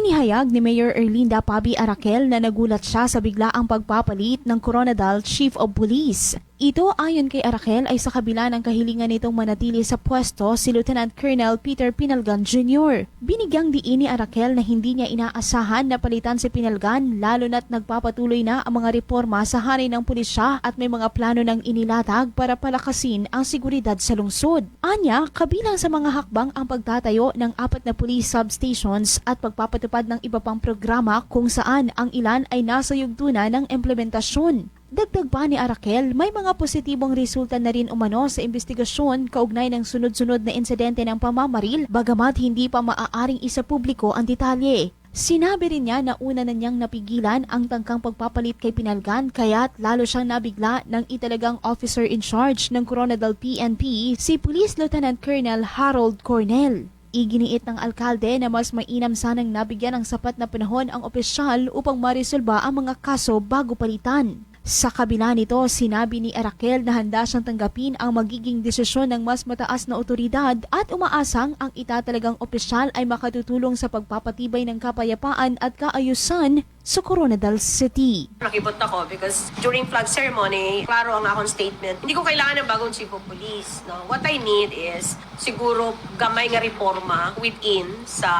Inihayag ni Mayor Erlinda Pabi Arakel na nagulat siya sa biglaang pagpapalit ng Coronadal Chief of Police. Ito ayon kay Arakel ay sa kabila ng kahilingan nitong manatili sa pwesto si Lieutenant Colonel Peter Pinalgan Jr. Binigyang diin ni Arakel na hindi niya inaasahan na palitan si Pinalgan lalo na't nagpapatuloy na ang mga reforma sa hanay ng pulisya at may mga plano ng inilatag para palakasin ang seguridad sa lungsod. Anya, kabilang sa mga hakbang ang pagtatayo ng 4 na police substations at pagpapatupad ng iba pang programa kung saan ang ilan ay nasa yugtuna ng implementasyon. Dagdag pa ni Arakel, may mga positibong resulta na rin umano sa investigasyon kaugnay ng sunod-sunod na insidente ng pamamaril bagamat hindi pa maaaring isapubliko ang detalye. Sinabi rin niya na una na niyang napigilan ang tangkang pagpapalit kay Pinalgan kaya't lalo siyang nabigla ng italagang officer in charge ng Coronadal PNP si Police Lieutenant Colonel Harold Cornell. Iginiit ng alkalde na mas mainam sanang nabigyan ng sapat na panahon ang opisyal upang marisolba ang mga kaso bago palitan. Sa kabila nito, sinabi ni Arakel na handa siyang tanggapin ang magiging desisyon ng mas mataas na otoridad at umaasang ang itatalagang opisyal ay makatutulong sa pagpapatibay ng kapayapaan at kaayusan sa Coronadal City. Nakibot ako because during flag ceremony, klaro ang akong statement. Hindi ko kailangan ng bagong chief of police. No? What I need is siguro gamay nga reforma within sa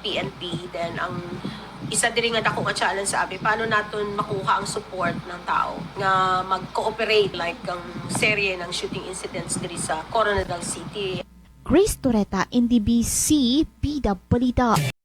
PNP. Then ang isa din nga ako nga challenge sabi, paano natin makuha ang support ng tao nga mag-cooperate like ang serye ng shooting incidents diri sa Coronadal City. Grace Toreta, NDBC, Bida Balita.